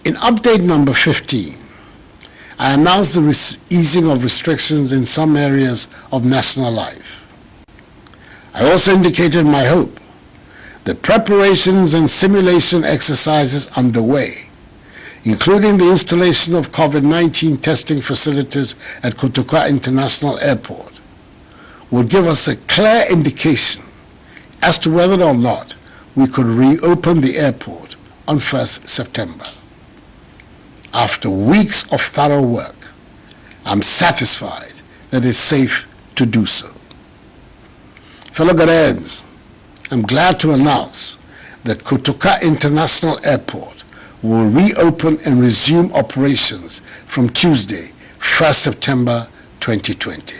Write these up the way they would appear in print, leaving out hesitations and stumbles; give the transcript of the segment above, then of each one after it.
In update number 15, I announced the easing of restrictions in some areas of national life. I also indicated my hope that preparations and simulation exercises underway, including the installation of COVID-19 testing facilities at Kotoka International Airport, would give us a clear indication as to whether or not we could reopen the airport on 1st September. After weeks of thorough work, I'm satisfied that it's safe to do so. Fellow Ghanaians, I'm glad to announce that Kotoka International Airport will reopen and resume operations from Tuesday, 1st September 2020.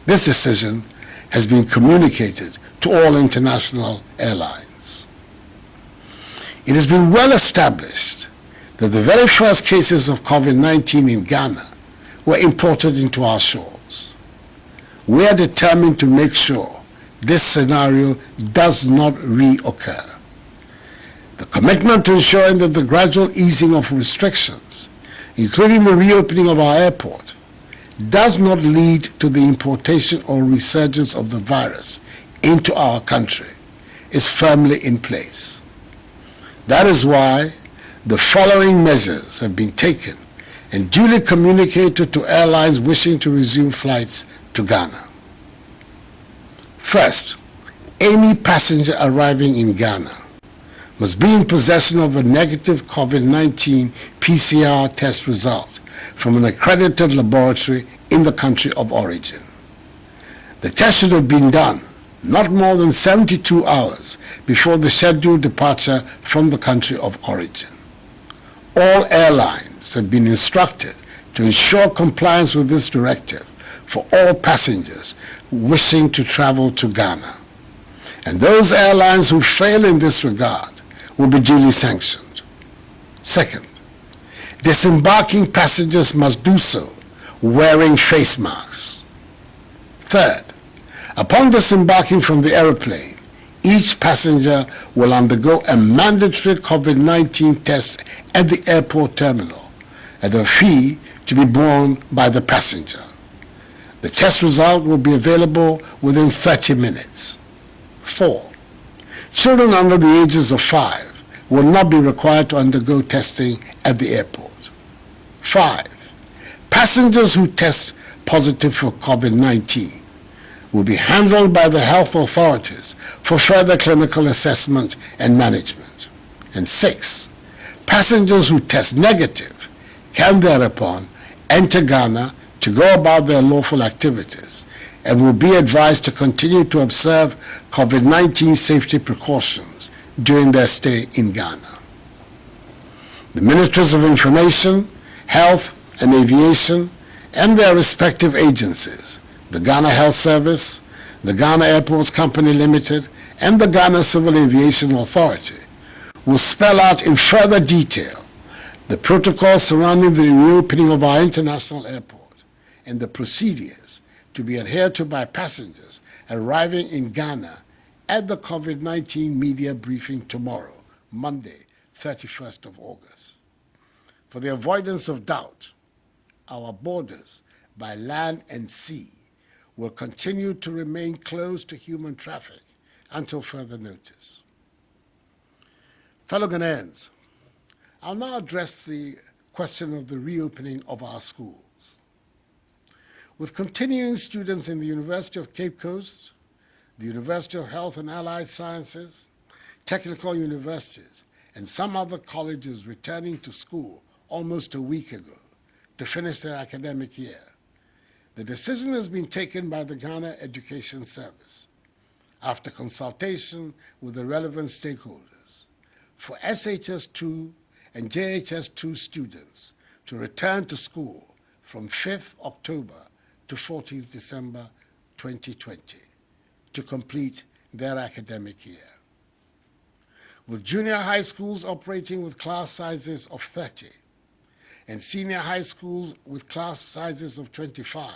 This decision has been communicated to all international airlines. It has been well established that the very first cases of COVID-19 in Ghana were imported into our shores. We are determined to make sure this scenario does not reoccur. The commitment to ensuring that the gradual easing of restrictions, including the reopening of our airport, does not lead to the importation or resurgence of the virus into our country is firmly in place. That is why the following measures have been taken and duly communicated to airlines wishing to resume flights to Ghana. First, any passenger arriving in Ghana must be in possession of a negative COVID-19 PCR test result from an accredited laboratory in the country of origin. The test should have been done not more than 72 hours before the scheduled departure from the country of origin. All airlines have been instructed to ensure compliance with this directive for all passengers wishing to travel to Ghana. And those airlines who fail in this regard will be duly sanctioned. Second, disembarking passengers must do so wearing face masks. Third, upon disembarking from the aeroplane, each passenger will undergo a mandatory COVID-19 test at the airport terminal at a fee to be borne by the passenger. The test result will be available within 30 minutes. 4. Children under the ages of 5 will not be required to undergo testing at the airport. 5. Passengers who test positive for COVID-19 will be handled by the health authorities for further clinical assessment and management. And 6. Passengers who test negative can thereupon enter Ghana to go about their lawful activities and will be advised to continue to observe COVID-19 safety precautions during their stay in Ghana. The Ministries of Information, Health and Aviation and their respective agencies, the Ghana Health Service, the Ghana Airports Company Limited, and the Ghana Civil Aviation Authority will spell out in further detail the protocols surrounding the reopening of our international airport and the procedures to be adhered to by passengers arriving in Ghana at the COVID-19 media briefing tomorrow, Monday, 31st of August. For the avoidance of doubt, our borders by land and sea will continue to remain closed to human traffic until further notice. Fellow Ghanaians, I'll now address the question of the reopening of our schools. With continuing students in the University of Cape Coast, the University of Health and Allied Sciences, technical universities, and some other colleges returning to school almost a week ago to finish their academic year, the decision has been taken by the Ghana Education Service, after consultation with the relevant stakeholders, for SHS2 and JHS2 students to return to school from 5th October to 14th December 2020 to complete their academic year. With junior high schools operating with class sizes of 30 and senior high schools with class sizes of 25,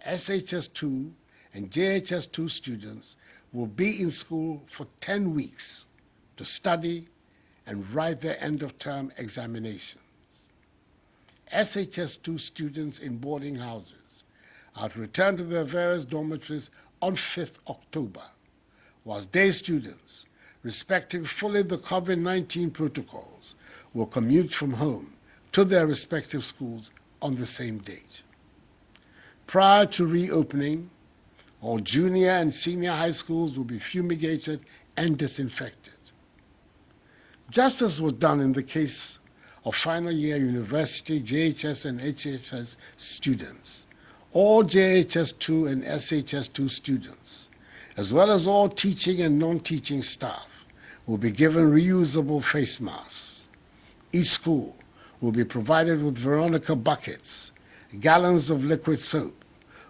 SHS2 and JHS2 students will be in school for 10 weeks to study and write their end-of-term examinations. SHS2 students in boarding houses are to return to their various dormitories on 5th October, whilst day students, respecting fully the COVID-19 protocols, will commute from home to their respective schools on the same date. Prior to reopening, all junior and senior high schools will be fumigated and disinfected. Just as was done in the case of final year university, JHS and HHS students, all JHS2 and SHS2 students, as well as all teaching and non-teaching staff, will be given reusable face masks. Each school will be provided with Veronica buckets, gallons of liquid soap,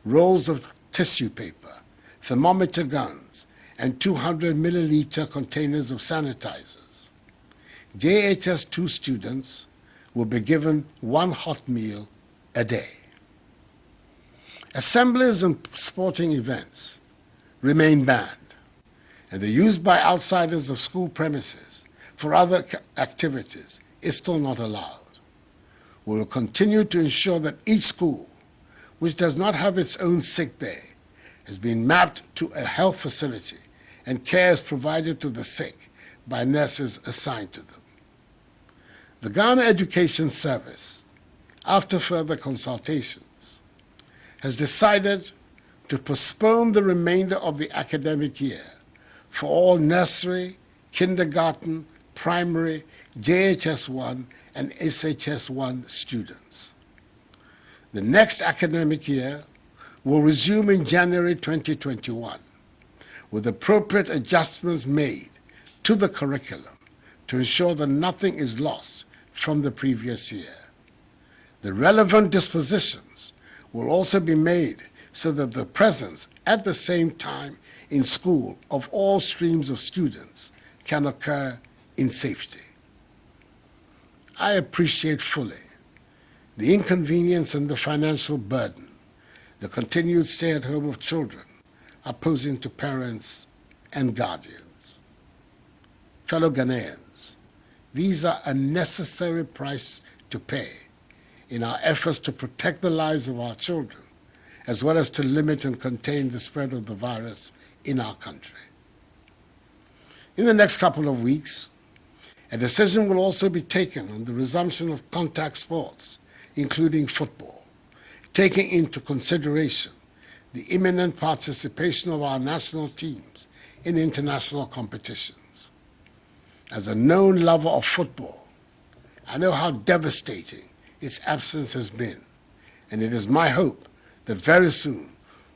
rolls of tissue paper, thermometer guns, and 200 milliliter containers of sanitizers. JHS2 students will be given one hot meal a day. Assemblies and sporting events remain banned, and the use by outsiders of school premises for other activities is still not allowed. We will continue to ensure that each school, which does not have its own sick bay, has been mapped to a health facility and care is provided to the sick by nurses assigned to them. The Ghana Education Service, after further consultations, has decided to postpone the remainder of the academic year for all nursery, kindergarten, primary, JHS1, and SHS1 students. The next academic year will resume in January 2021, with appropriate adjustments made to the curriculum to ensure that nothing is lost from the previous year. The relevant dispositions will also be made so that the presence at the same time in school of all streams of students can occur in safety. I appreciate fully the inconvenience and the financial burden the continued stay-at-home of children are posing to parents and guardians. Fellow Ghanaians, these are a necessary price to pay in our efforts to protect the lives of our children, as well as to limit and contain the spread of the virus in our country. In the next couple of weeks, a decision will also be taken on the resumption of contact sports, including football, taking into consideration the imminent participation of our national teams in international competitions. As a known lover of football, I know how devastating its absence has been, and it is my hope that very soon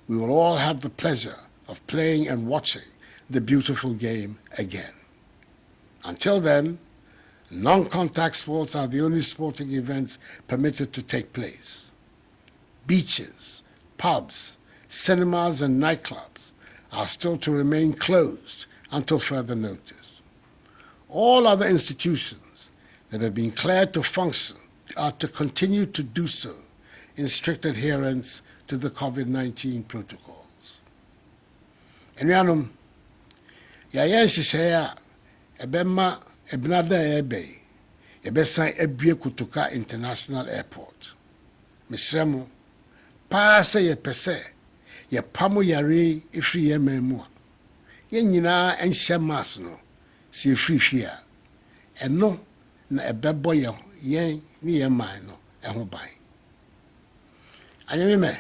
we will all have the pleasure of playing and watching the beautiful game again. Until then, non-contact sports are the only sporting events permitted to take place. Beaches, pubs, cinemas, and nightclubs are still to remain closed until further notice. All other institutions that have been cleared to function are to continue to do so in strict adherence to the COVID-19 protocols. Enuanom, yɛayɛ nhyehyɛeɛ a ɛbɛma ebinada ebe ebesan ebie Kotoka International Airport. Mesrɛ mo, paa sɛ yɛpɛ sɛ yɛpamo yare efiri yɛn man mu a, yɛn nyinaa nhyɛ mask no si efiri fie a, ɛno na ɛbɛbɔ yɛn ne yɛn man no ɛho ban. Anyamime,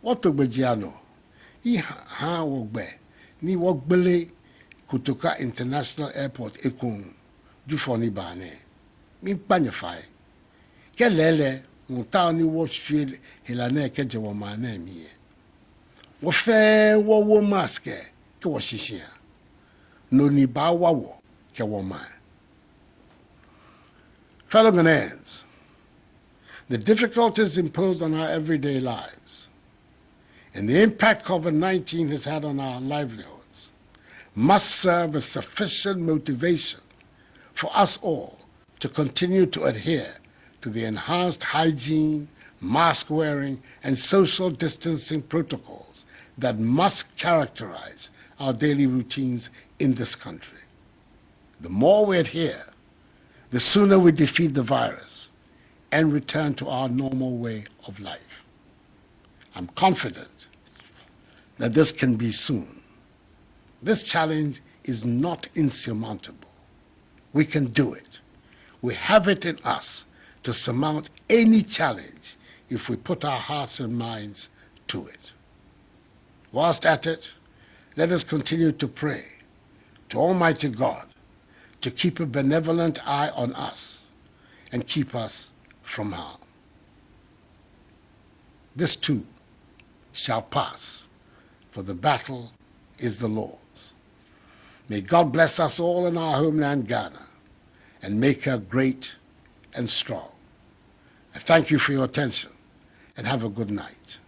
wɔtɔ gbagya no, yi ha wɔgbɛ ni wɔgbele Kotoka International Airport ekun jufoni bane mi panyefai ke lele monta ni wo hwe helane ke je wo mana mi wo fe wo mask ke wo hihia no ni ba wo ke wo ma. Fellow Ghanaians, the difficulties imposed on our everyday lives and the impact COVID-19 has had on our livelihoods must serve as sufficient motivation for us all to continue to adhere to the enhanced hygiene, mask wearing, and social distancing protocols that must characterize our daily routines in this country. The more we adhere the sooner we defeat the virus and return to our normal way of life. I'm confident that this can be soon. This challenge is not insurmountable. We can do it. We have it in us to surmount any challenge if we put our hearts and minds to it. Whilst at it, let us continue to pray to Almighty God to keep a benevolent eye on us and keep us from harm. This too shall pass, for the battle is the Lord's. May God bless us all in our homeland, Ghana, and make her great and strong. I thank you for your attention, and have a good night.